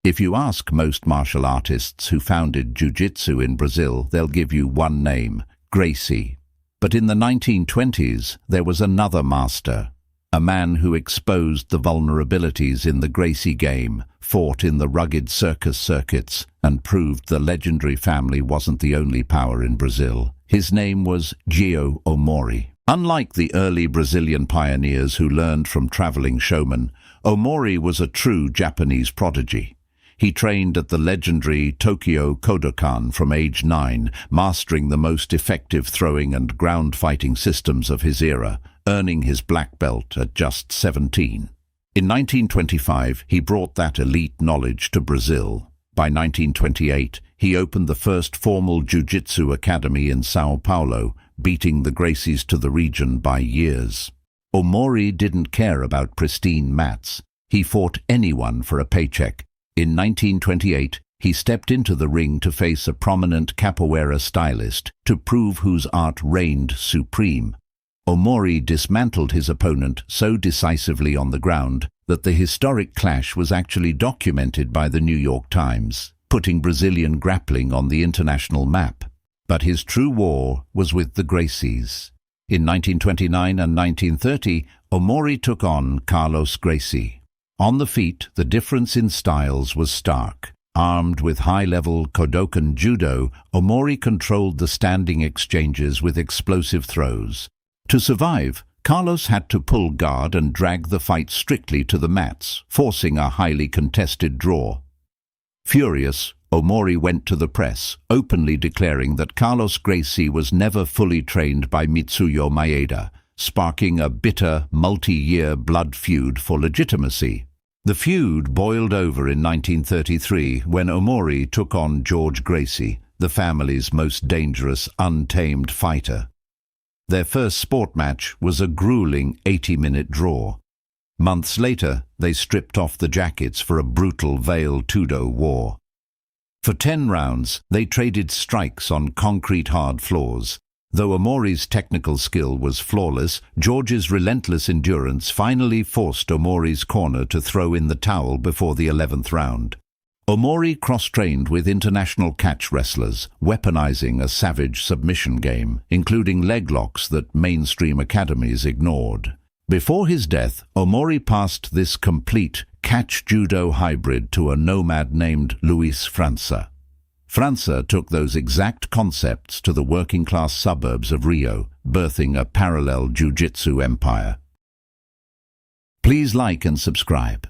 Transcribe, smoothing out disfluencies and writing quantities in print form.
If you ask most martial artists who founded Jiu-Jitsu in Brazil, they'll give you one name, Gracie. But in the 1920s, there was another master, a man who exposed the vulnerabilities in the Gracie game, fought in the rugged circus circuits, and proved the legendary family wasn't the only power in Brazil. His name was Geo Omori. Unlike the early Brazilian pioneers who learned from traveling showmen, Omori was a true Japanese prodigy. He trained at the legendary Tokyo Kodokan from age 9, mastering the most effective throwing and ground fighting systems of his era, earning his black belt at just 17. In 1925, he brought that elite knowledge to Brazil. By 1928, he opened the first formal jiu-jitsu academy in São Paulo, beating the Gracies to the region by years. Omori didn't care about pristine mats. He fought anyone for a paycheck. In 1928, he stepped into the ring to face a prominent capoeira stylist to prove whose art reigned supreme. Omori dismantled his opponent so decisively on the ground that the historic clash was actually documented by the New York Times, putting Brazilian grappling on the international map. But his true war was with the Gracies. In 1929 and 1930, Omori took on Carlos Gracie. On the feet, the difference in styles was stark. Armed with high-level Kodokan Judo, Omori controlled the standing exchanges with explosive throws. To survive, Carlos had to pull guard and drag the fight strictly to the mats, forcing a highly contested draw. Furious, Omori went to the press, openly declaring that Carlos Gracie was never fully trained by Mitsuyo Maeda, sparking a bitter, multi-year blood feud for legitimacy. The feud boiled over in 1933 when Omori took on George Gracie, the family's most dangerous, untamed fighter. Their first sport match was a grueling 80-minute draw. Months later, they stripped off the jackets for a brutal Vale Tudo war. For 10 rounds, they traded strikes on concrete hard floors. Though Omori's technical skill was flawless, George's relentless endurance finally forced Omori's corner to throw in the towel before the 11th round. Omori cross-trained with international catch wrestlers, weaponizing a savage submission game, including leg locks that mainstream academies ignored. Before his death, Omori passed this complete catch judo hybrid to a nomad named Luiz França. França took those exact concepts to the working-class suburbs of Rio, birthing a parallel jiu-jitsu empire. Please like and subscribe.